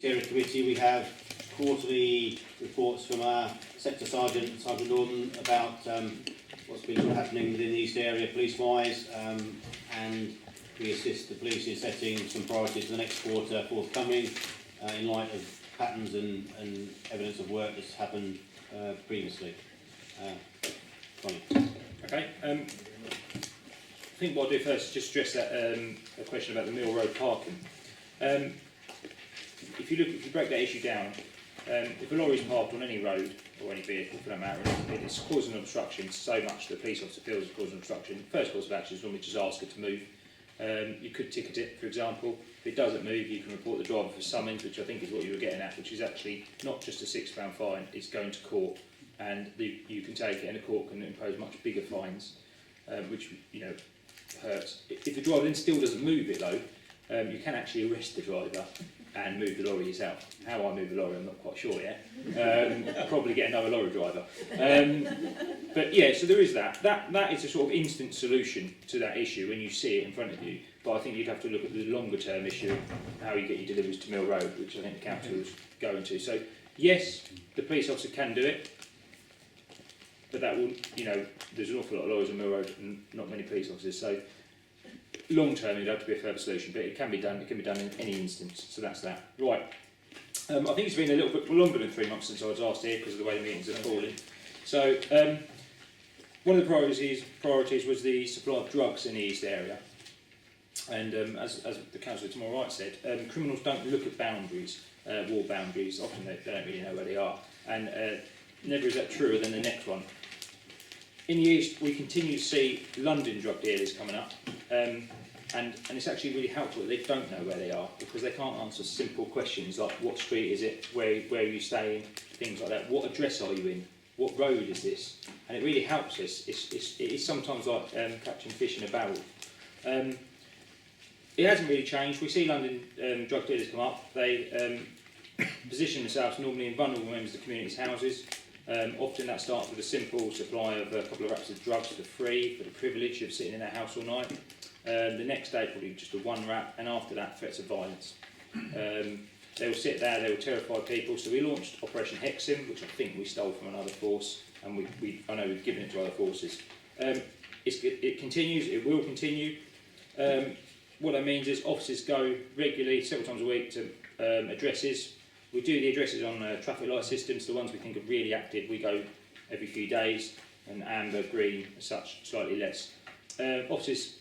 Area Committee, we have quarterly reports from our Sector Sergeant, Sergeant Norden, about what's been happening within the East Area police-wise, and we assist the police in setting some priorities for the next quarter forthcoming in light of patterns and evidence of work that's happened previously. Colin. Okay. I think what I'll do first is just stress that a question about the Mill Road parking. If you break that issue down, if a lorry is parked on any road or any vehicle for that matter, and it's causing an obstruction so much the police officer feels it's causing an obstruction, the first course of action is normally just ask it to move. You could ticket it, for example. If it doesn't move, you can report the driver for summons, which I think is what you were getting at, which is actually not just a £6 fine, it's going to court, and you can take it, and the court can impose much bigger fines, which hurts. If the driver then still doesn't move it though, you can actually arrest the driver and move the lorry yourself. How I move the lorry, I'm not quite sure yet. I'll probably get another lorry driver. But yeah, so there is that. That is a sort of instant solution to that issue when you see it in front of you. But I think you'd have to look at the longer term issue of how you get your deliveries to Mill Road, which I think the council is going to. So yes, the police officer can do it, but that will, there's an awful lot of lorries on Mill Road and not many police officers. So long term, it'd have to be a further solution, but it can be done. It can be done in any instance. So that's that. Right. I think it's been a little bit longer than 3 months since I was asked here because of the way the meetings are falling. So one of the priorities was the supply of drugs in the East area. And as the councillor to my right said, criminals don't look at boundaries, wall boundaries. Often they don't really know where they are. And never is that truer than the next one. In the East, we continue to see London drug dealers coming up, and it's actually really helpful that they don't know where they are, because they can't answer simple questions like what street is it, where are you staying, things like that. What address are you in? What road is this? And it really helps us. It is sometimes like catching fish in a barrel. It hasn't really changed. We see London drug dealers come up. They position themselves normally in vulnerable members of the community's houses. Often that starts with a simple supply of a couple of wraps of drugs for free, for the privilege of sitting in their house all night. The next day probably just a one wrap, and after that threats of violence. They will sit there, they will terrify people. So we launched Operation Hexim, which I think we stole from another force, and I know we've given it to other forces. It continues, it will continue. What that means is officers go regularly, several times a week, to addresses. We do the addresses on traffic light systems, the ones we think are really active. We go every few days, and amber, green, as such, slightly less. Officers,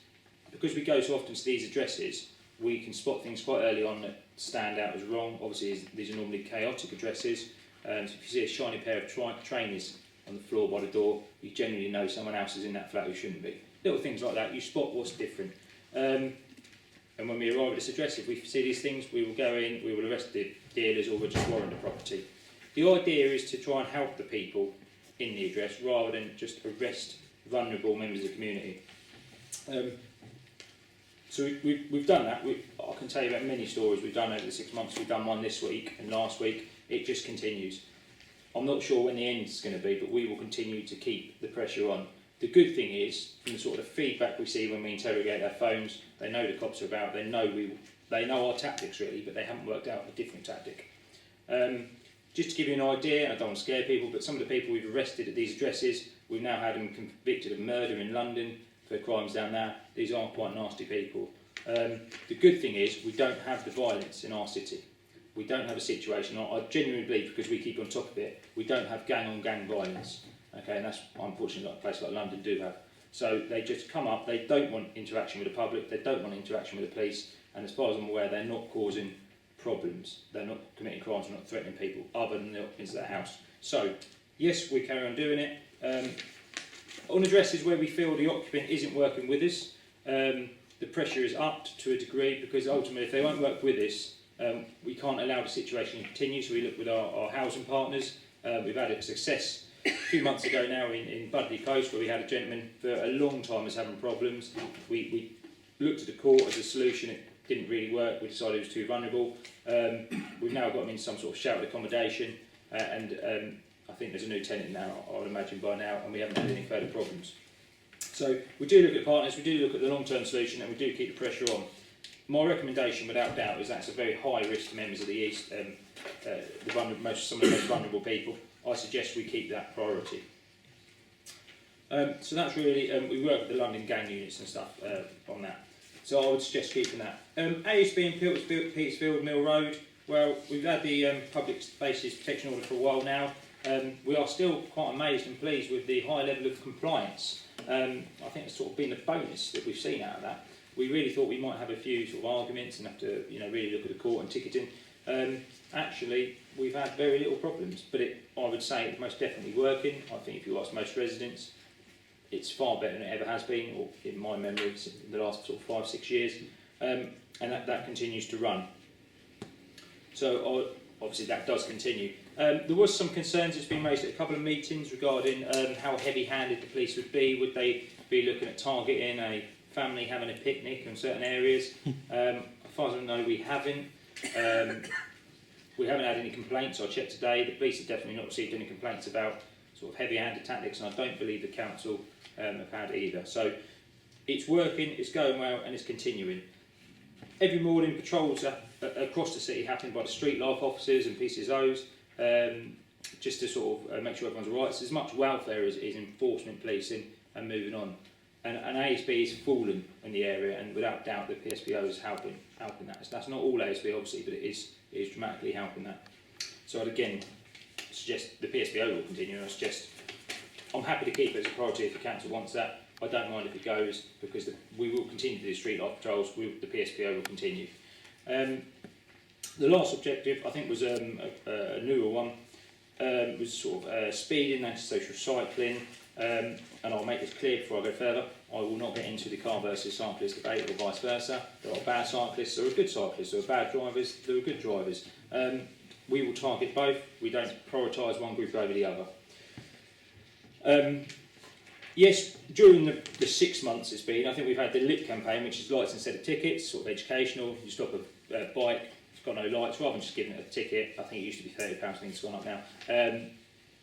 because we go so often to these addresses, we can spot things quite early on that stand out as wrong. Obviously, these are normally chaotic addresses. So if you see a shiny pair of trainers on the floor by the door, you generally know someone else is in that flat who shouldn't be. Little things like that, you spot what's different. And when we arrive at this address, if we see these things, we will go in, we will arrest the dealers, or we'll just warrant the property. The idea is to try and help the people in the address rather than just arrest vulnerable members of the community. So we've done that. I can tell you about many stories we've done over the 6 months. We've done one this week and last week. It just continues. I'm not sure when the end is going to be, but we will continue to keep the pressure on. The good thing is, from the sort of feedback we see when we interrogate our phones, they know the cops are about, they know our tactics really, but they haven't worked out a different tactic. Just to give you an idea, I don't want to scare people, but some of the people we've arrested at these addresses, we've now had them convicted of murder in London for crimes down there. These are quite nasty people. The good thing is, we don't have the violence in our city. We don't have a situation, I genuinely believe, because we keep on top of it, we don't have gang-on-gang violence. Okay, and that's unfortunately what a place like London do have. So they just come up, they don't want interaction with the public, they don't want interaction with the police, and as far as I'm aware, they're not causing problems. They're not committing crimes, they're not threatening people, other than the occupants of their house. So, yes, we carry on doing it. On addresses where we feel the occupant isn't working with us, the pressure is upped to a degree, because ultimately, if they won't work with us, we can't allow the situation to continue, so we look with our housing partners. We've had a success a few months ago now in Budley Coast, where we had a gentleman for a long time was having problems. We looked at the court as a solution. It didn't really work. We decided it was too vulnerable. We've now got him in some sort of sheltered accommodation, and I think there's a new tenant now, I would imagine by now, and we haven't had any further problems. So we do look at partners, we do look at the long-term solution, and we do keep the pressure on. my recommendation, without doubt, is that's a very high risk to members of the East, some of the most vulnerable people. I suggest we keep that priority. So that's really, we work with the London gang units and stuff on that. So I would suggest keeping that. ASB in Petersfield Mill Road, well, we've had the public spaces protection order for a while now. We are still quite amazed and pleased with the high level of compliance. I think it's sort of been the bonus that we've seen out of that. We really thought we might have a few sort of arguments and have to, really look at the court and ticketing. Actually, we've had very little problems, but I would say it's most definitely working. I think if you ask most residents, it's far better than it ever has been, or in my memory, in the last sort of 5-6 years, and that continues to run. So obviously that does continue. There was some concerns that's been raised at a couple of meetings regarding how heavy-handed the police would be. Would they be looking at targeting a family having a picnic in certain areas? As far as I know, we haven't. We haven't had any complaints. I checked today. The police have definitely not received any complaints about sort of heavy-handed tactics, and I don't believe the council have had either. So it's working, it's going well, and it's continuing. Every morning, patrols across the city happen by the street life officers and PCSOs, just to sort of make sure everyone's all right. It's as much welfare as it is enforcement policing and moving on. And ASB is fallen in the area, and without doubt the PSPO is helping that. That's not all ASB obviously, but it is dramatically helping that. So I'd again suggest the PSPO will continue, and I suggest I'm happy to keep it as a priority if the council wants that. I don't mind if it goes, because we will continue to do street life patrols. The PSPO will continue. The last objective, I think, was a newer one. Was sort of speeding, antisocial cycling, and I'll make this clear before I go further. I will not get into the car versus cyclist debate, or vice versa. There are bad cyclists, there are good cyclists, there are bad drivers, there are good drivers. We will target both. We don't prioritise one group over the other. Yes, during the 6 months it's been, I think we've had the LIT campaign, which is lights instead of tickets, sort of educational. You stop a bike, it's got no lights, rather than just giving it a ticket. I think it used to be £30, I think it's gone up now.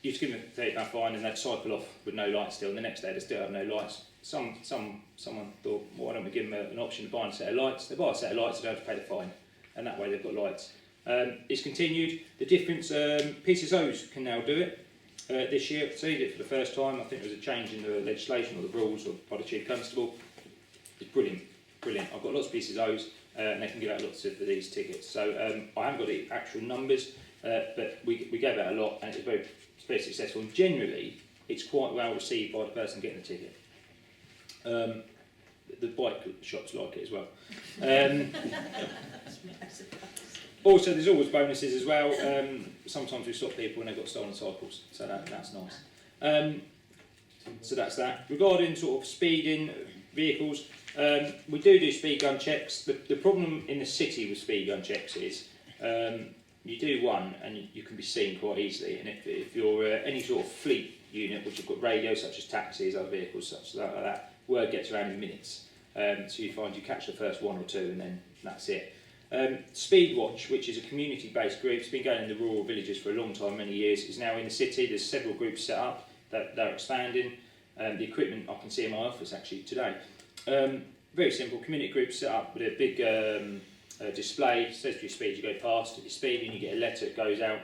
You just give them a £30 fine and they'd cycle off with no lights still, and the next day they still have no lights. Someone thought, well, why don't we give them an option to buy a set of lights? They buy a set of lights, they don't have to pay the fine, and that way they've got lights. It's continued. The difference, PCSOs can now do it. This year, so he did it for the first time. I think there was a change in the legislation or the rules by the Chief Constable. It's brilliant, brilliant. I've got lots of PCSOs and they can give out lots of these tickets. So I haven't got the actual numbers, but we gave out a lot, and it's very successful. And generally, it's quite well received by the person getting the ticket. The bike shops like it as well. Also, there's always bonuses as well. Sometimes we stop people when they've got stolen cycles, so that's nice. So that's that. Regarding sort of speeding vehicles, we do speed gun checks. The problem in the city with speed gun checks is you do one and you can be seen quite easily, and if you're any sort of fleet unit which have got radios such as taxis, other vehicles such as that, word gets around in minutes. So you find you catch the first one or two and then that's it. Speedwatch, which is a community-based group, it's been going in the rural villages for a long time, many years, is now in the city. There's several groups set up that they're expanding. The equipment I can see in my office actually today. Very simple, community groups set up with a big display, says to your speed you go past. If you're speeding, you get a letter that goes out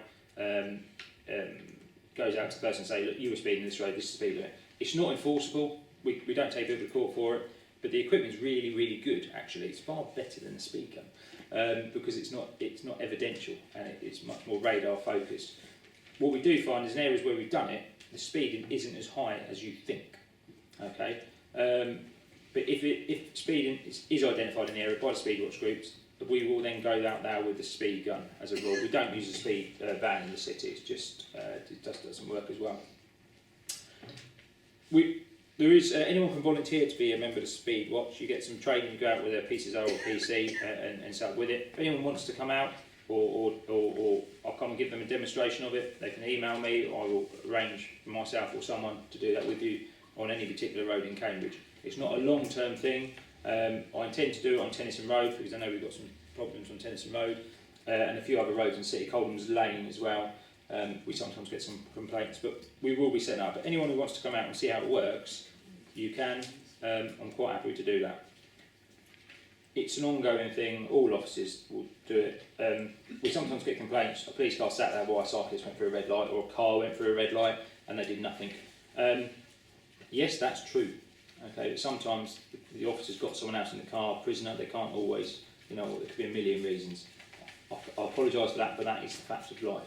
to the person and say, look, you were speeding this road, this is the speed limit. It's not enforceable, we don't take people to court for it, but the equipment's really, really good actually. It's far better than the speed gun. Because it's not evidential and it's much more radar focused. What we do find is in areas where we've done it, the speeding isn't as high as you think. Okay, but if speeding is identified in the area by the speedwatch groups, we will then go out there with the speed gun as a rule. We don't use a speed van in the city. It's just it just doesn't work as well. There is anyone can volunteer to be a member of the Speed Watch. You get some training, you go out with a PCSO or PC and start with it. If anyone wants to come out or I'll come and give them a demonstration of it, they can email me, or I will arrange for myself or someone to do that with you on any particular road in Cambridge. It's not a long-term thing. I intend to do it on Tennyson Road because I know we've got some problems on Tennyson Road and a few other roads in the city, Colin's Lane as well. We sometimes get some complaints, but we will be setting up. But anyone who wants to come out and see how it works, you can. I'm quite happy to do that. it's an ongoing thing. All officers will do it. We sometimes get complaints. A police car sat there while a cyclist went through a red light, or a car went through a red light, and they did nothing. Yes, that's true. Okay, but sometimes the officer's got someone else in the car, prisoner. They can't always, you know, there could be a million reasons. I apologise for that, but that is the fact of life.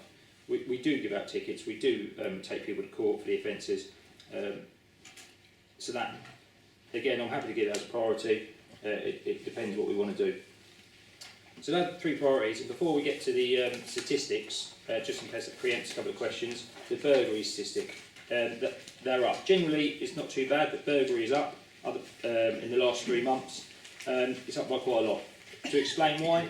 We do give out tickets. We do take people to court for the offences. So that, again, I'm happy to give that as a priority. It depends what we want to do. So those are 3 priorities. And before we get to the statistics, just in case it preempts a couple of questions, the burglary statistic, they're up. Generally, it's not too bad, but burglary is up in the last 3 months. It's up by quite a lot. To explain why,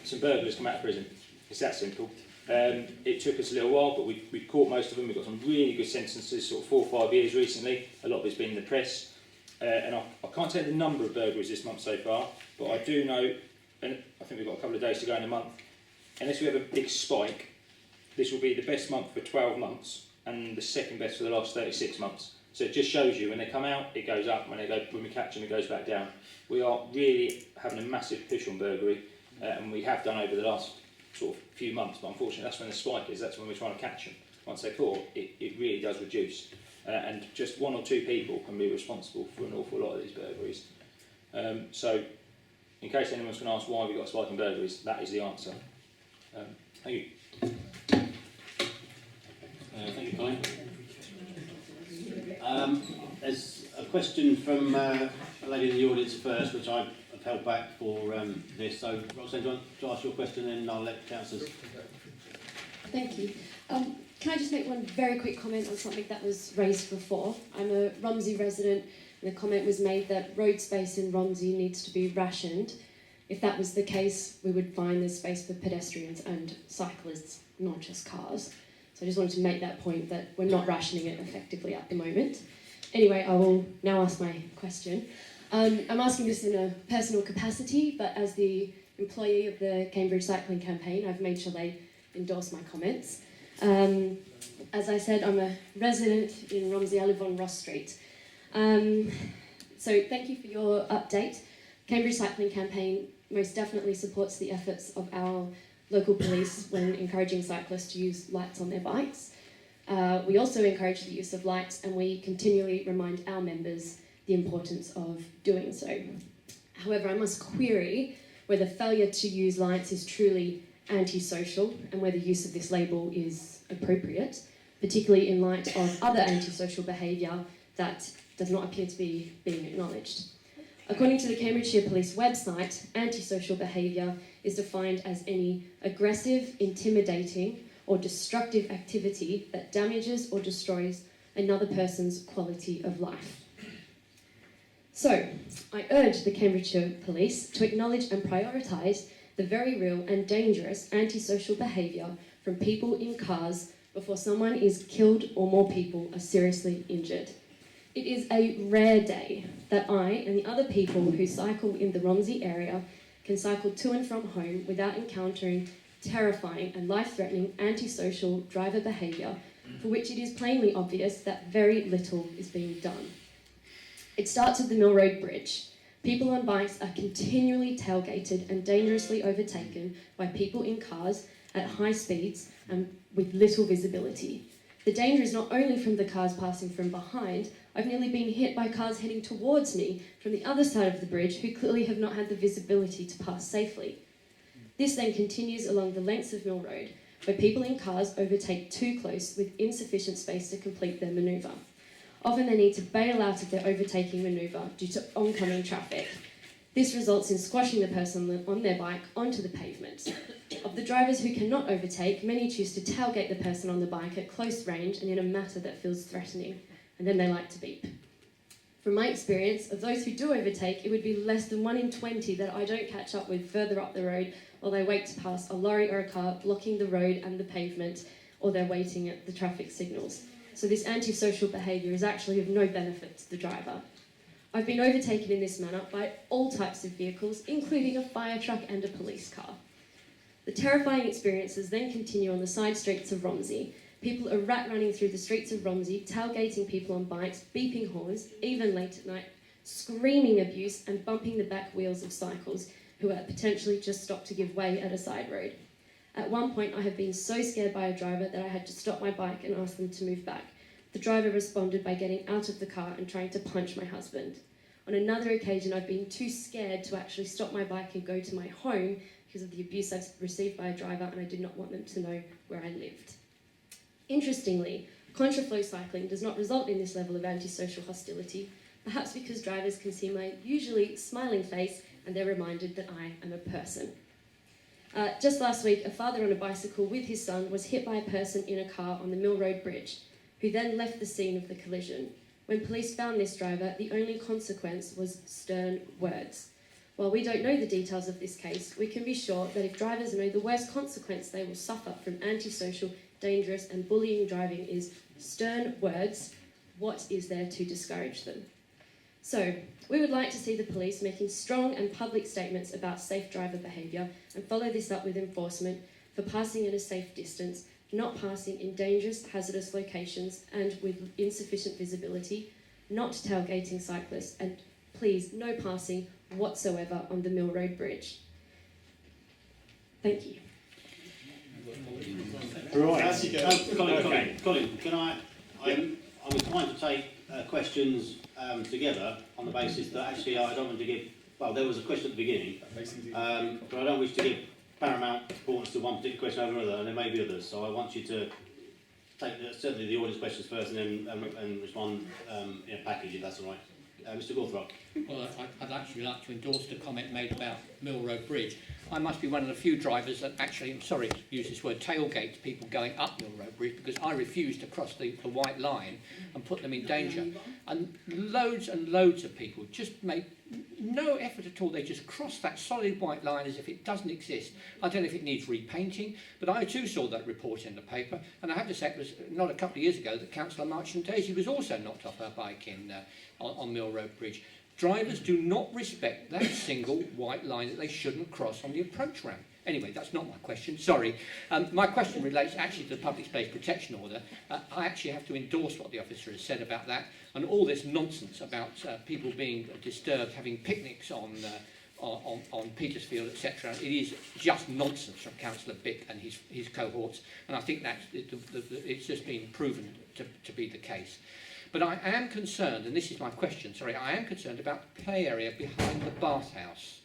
some burglars come out of prison. It's that simple. It took us a little while, but we caught most of them. We've got some really good sentences, sort of 4 or 5 years recently. A lot of it's been in the press. And I can't tell you the number of burglaries this month so far, but I do know, and I think we've got a couple of days to go in a month, unless we have a big spike, this will be the best month for 12 months and the second best for the last 36 months. So it just shows you when they come out, it goes up. When we catch them, it goes back down. We are really having a massive push on burglary, and we have done over the last sort of few months, but unfortunately that's when the spike is. That's when we're trying to catch them. Once they're caught, it really does reduce. And just 1 or 2 people can be responsible for an awful lot of these burglaries. So, in case anyone's going to ask why we got a spike in burglaries, that is the answer. Thank you. Thank you, Colin. There's a question from a lady in the audience first, which I've held back for this. So, Roxanne, do you want to ask your question, and then I'll let councillors. Thank you. Can I just make one very quick comment on something that was raised before? I'm a Romsey resident, and the comment was made that road space in Romsey needs to be rationed. If that was the case, we would find there's space for pedestrians and cyclists, not just cars. So I just wanted to make that point, that we're not rationing it effectively at the moment. Anyway, I will now ask my question. I'm asking this in a personal capacity, but as the employee of the Cambridge Cycling Campaign, I've made sure they endorse my comments. As I said, I'm a resident in Romsey. I live on Ross Street. So thank you for your update. Cambridge Cycling Campaign most definitely supports the efforts of our local police when encouraging cyclists to use lights on their bikes. We also encourage the use of lights, and we continually remind our members the importance of doing so. However, I must query whether failure to use lights is truly antisocial and whether use of this label is appropriate, particularly in light of other antisocial behaviour that does not appear to be being acknowledged. According to the Cambridgeshire Police website, antisocial behaviour is defined as any aggressive, intimidating or destructive activity that damages or destroys another person's quality of life. So, I urge the Cambridgeshire Police to acknowledge and prioritise the very real and dangerous antisocial behaviour from people in cars before someone is killed or more people are seriously injured. It is a rare day that I and the other people who cycle in the Romsey area can cycle to and from home without encountering terrifying and life-threatening antisocial driver behaviour for which it is plainly obvious that very little is being done. It starts at the Mill Road Bridge. People on bikes are continually tailgated and dangerously overtaken by people in cars at high speeds and with little visibility. The danger is not only from the cars passing from behind. I've nearly been hit by cars heading towards me from the other side of the bridge who clearly have not had the visibility to pass safely. This then continues along the lengths of Mill Road, where people in cars overtake too close with insufficient space to complete their manoeuvre. Often they need to bail out of their overtaking manoeuvre due to oncoming traffic. This results in squashing the person on their bike onto the pavement. Of the drivers who cannot overtake, many choose to tailgate the person on the bike at close range and in a manner that feels threatening, and then they like to beep. From my experience, of those who do overtake, it would be less than 1 in 20 that I don't catch up with further up the road while they wait to pass a lorry or a car blocking the road and the pavement, or they're waiting at the traffic signals. So this antisocial behaviour is actually of no benefit to the driver. I've been overtaken in this manner by all types of vehicles, including a fire truck and a police car. The terrifying experiences then continue on the side streets of Romsey. People are rat running through the streets of Romsey, tailgating people on bikes, beeping horns, even late at night, screaming abuse and bumping the back wheels of cycles who had potentially just stopped to give way at a side road. At one point, I have been so scared by a driver that I had to stop my bike and ask them to move back. The driver responded by getting out of the car and trying to punch my husband. On another occasion, I've been too scared to actually stop my bike and go to my home because of the abuse I've received by a driver, and I did not want them to know where I lived. Interestingly, contraflow cycling does not result in this level of antisocial hostility, perhaps because drivers can see my usually smiling face and they're reminded that I am a person. Just last week, a father on a bicycle with his son was hit by a person in a car on the Mill Road Bridge, who then left the scene of the collision. When police found this driver, the only consequence was stern words. While we don't know the details of this case, we can be sure that if drivers know the worst consequence they will suffer from antisocial, dangerous and bullying driving is stern words, what is there to discourage them? So, we would like to see the police making strong and public statements about safe driver behaviour and follow this up with enforcement for passing at a safe distance, not passing in dangerous, hazardous locations and with insufficient visibility, not tailgating cyclists, and please, no passing whatsoever on the Mill Road Bridge. Thank you. Right. Colin, can I'm inclined to take questions together on the basis that actually I don't want to give, well, there was a question at the beginning, but I don't wish to give paramount importance to one particular question over another, and there may be others, so I want you to take certainly the audience questions first and then respond in a package, if that's all right. Mr. Gawthorpe. Well, I'd actually like to endorse the comment made about Mill Road Bridge. I must be one of the few drivers that actually, I'm sorry to use this word, tailgates people going up Mill Road Bridge, because I refuse to cross the white line and put them in danger. And loads of people just make no effort at all. They just cross that solid white line as if it doesn't exist. I don't know if it needs repainting, but I too saw that report in the paper, and I have to say it was not a couple of years ago that Councillor Marchant-Daisy was also knocked off her bike on Mill Road Bridge. Drivers do not respect that single white line that they shouldn't cross on the approach ramp. Anyway, that's not my question, sorry. My question relates actually to the Public Space Protection Order. I actually have to endorse what the officer has said about that, and all this nonsense about people being disturbed, having picnics on Petersfield, etc. It is just nonsense from Councillor Bick and his cohorts, and I think that it's just been proven to be the case. But I am concerned, and this is my question, I am concerned about the play area behind the bathhouse,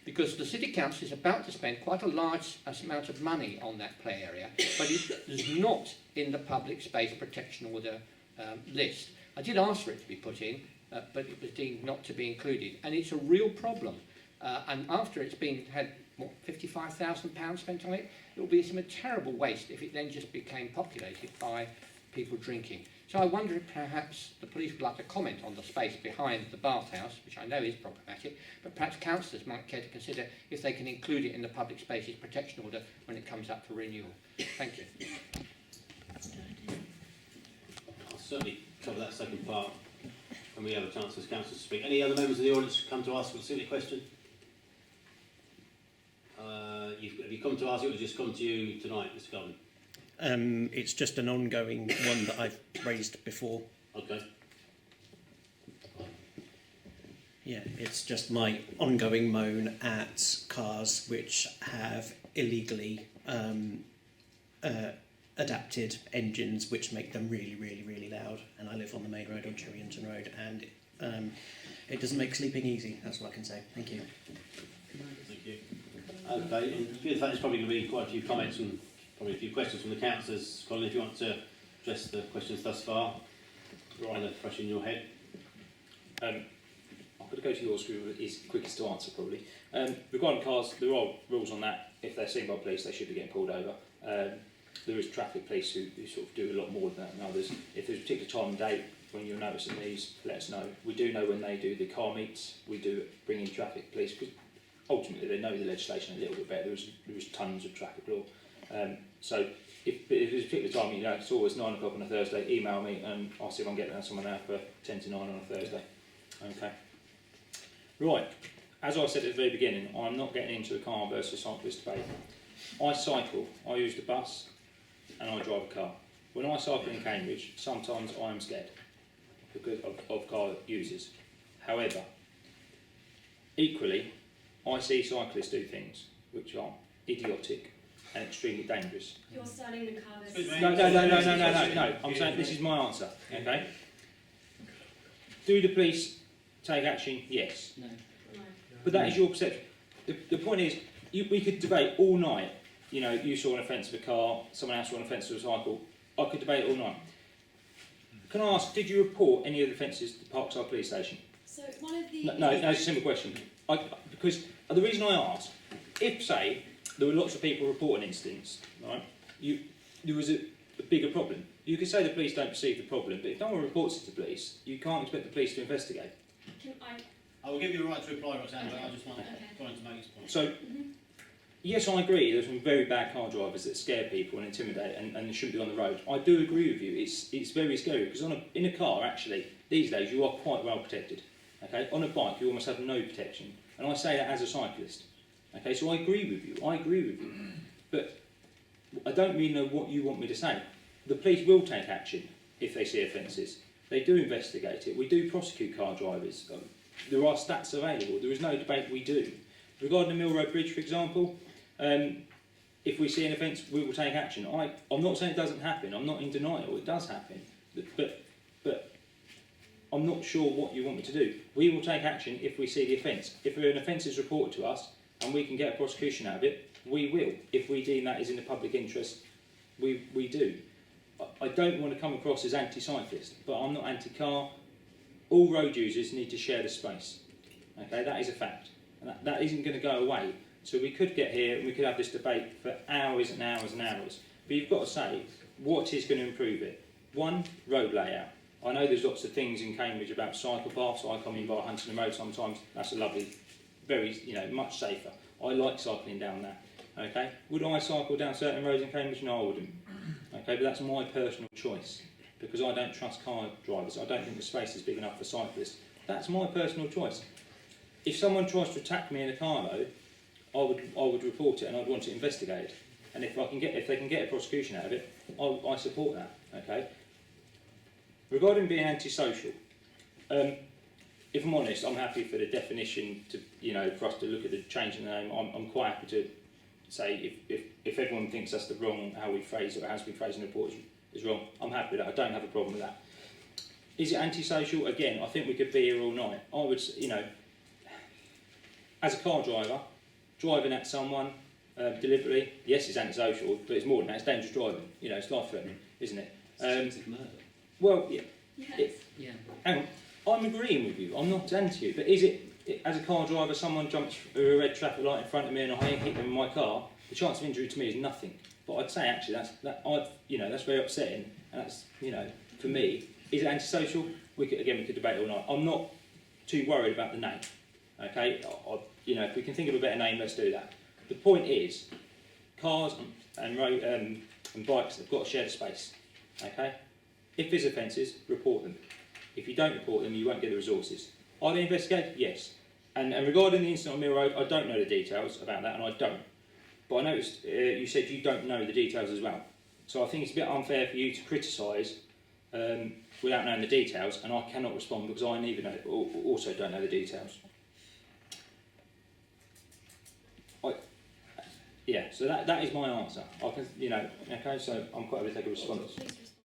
because the City Council is about to spend quite a large amount of money on that play area, but it is not in the Public Space Protection Order list. I did ask for it to be put in, but it was deemed not to be included, and it's a real problem. And after it's had £55,000 spent on it, it will be a terrible waste if it then just became populated by people drinking. So I wonder if perhaps the police would like to comment on the space behind the bathhouse, which I know is problematic, but perhaps councillors might care to consider if they can include it in the Public Spaces Protection Order when it comes up for renewal. Thank you. I'll certainly cover that second part when we have a chance as councillors to speak. Any other members of the audience come to ask a silly question? Have you come to ask it, or just come to you tonight, Mr. Colin? It's just an ongoing one that I've raised before. Okay. Yeah, it's just my ongoing moan at cars which have illegally adapted engines which make them really, really, really loud. And I live on the main road on Cherryington Road, and it doesn't make sleeping easy. That's what I can say. Thank you. Thank you. Okay, and due to the fact there's probably going to be quite a few comments and probably a few questions from the councillors, Colin, if you want to address the questions thus far, right, and fresh in your head. I'm going to go to yours, because it's quickest to answer probably. Regarding cars, there are rules on that. If they're seen by police, they should be getting pulled over. There is traffic police who sort of do a lot more than that than others. If there's a particular time and date when you're noticing these, let us know. We do know when they do the car meets, we do bring in traffic police, because ultimately they know the legislation a little bit better. There is tons of traffic law. So if there's a particular time, it's always 9 o'clock on a Thursday, email me and I'll see if I can get someone there for 10 to 9 on a Thursday. Okay. Right. As I said at the very beginning, I'm not getting into a car versus cyclist debate. I cycle, I use the bus, and I drive a car. When I cycle in Cambridge, sometimes I am scared because of car users. However, equally, I see cyclists do things which are idiotic and extremely dangerous. You're starting the cars. No. I'm saying this is my answer. Okay. Do the police take action? Yes. No. But that is your perception. The point is, we could debate all night. You know, you saw an offence of a car, someone else saw an offence of a cycle. I could debate all night. Can I ask, did you report any of the offences to Parkside Police Station? So one of the... No, it's a simple question. Because the reason I ask, if, say, there were lots of people reporting incidents, right, there was a bigger problem. You could say the police don't perceive the problem, but if no one reports it to the police, you can't expect the police to investigate. Can I will give you a right to reply, Roxanne, but I just want Okay. Colin to make his point. So, yes, I agree, there's some very bad car drivers that scare people and intimidate and shouldn't be on the road. I do agree with you, it's very scary, because in a car, actually, these days, you are quite well protected. Okay? On a bike, you almost have no protection. And I say that as a cyclist. Okay, so I agree with you. But I don't really know what you want me to say. The police will take action if they see offences. They do investigate it. We do prosecute car drivers. There are stats available. There is no debate we do. Regarding the Mill Road Bridge, for example, if we see an offence, we will take action. I'm not saying it doesn't happen. I'm not in denial. It does happen. But I'm not sure what you want me to do. We will take action if we see the offence. If an offence is reported to us and we can get a prosecution out of it, we will. If we deem that is in the public interest, we do. I don't want to come across as anti-cyclist, but I'm not anti-car. All road users need to share the space. Okay, that is a fact. And that isn't going to go away. So we could get here and we could have this debate for hours and hours and hours. But you've got to say, what is going to improve it? One, road layout. I know there's lots of things in Cambridge about cycle paths. I come in by Huntington Road sometimes. That's a lovely, very, much safer. I like cycling down that. Okay, would I cycle down certain roads in Cambridge? No, I wouldn't. Okay, but that's my personal choice because I don't trust car drivers. I don't think the space is big enough for cyclists. That's my personal choice. If someone tries to attack me in a car though, I would report it and I'd want it investigated. And if they can get a prosecution out of it, I support that. Okay. Regarding being antisocial, if I'm honest, I'm happy for the definition to, for us to look at the change in the name. I'm quite happy to say if everyone thinks that's the wrong, how we phrase it or how it's been phrased in the report is wrong, I'm happy with that. I don't have a problem with that. Is it antisocial? Again, I think we could be here all night. I would, as a car driver, driving at someone deliberately, yes, it's antisocial, but it's more than that. It's dangerous driving. It's life-threatening, isn't it? Attempted murder. Well, yeah. Yes. Yeah. Hang on, I'm agreeing with you. I'm not anti you, but is it as a car driver, someone jumps through a red traffic light in front of me and I hit them in my car? The chance of injury to me is nothing. But I'd say actually that's very upsetting, and that's for me. Is it antisocial? We could debate all night. I'm not too worried about the name. Okay, if we can think of a better name, let's do that. The point is, cars and bikes have got to share the space. Okay, if there's offences, report them. If you don't report them, you won't get the resources. Are they investigated? Yes. And regarding the incident on Mill Road, I don't know the details about that, and I don't. But I noticed you said you don't know the details as well. So I think it's a bit unfair for you to criticise without knowing the details, and I cannot respond because I also don't know the details. So that is my answer. I can, okay, so I'm quite happy to take a response. Please respond.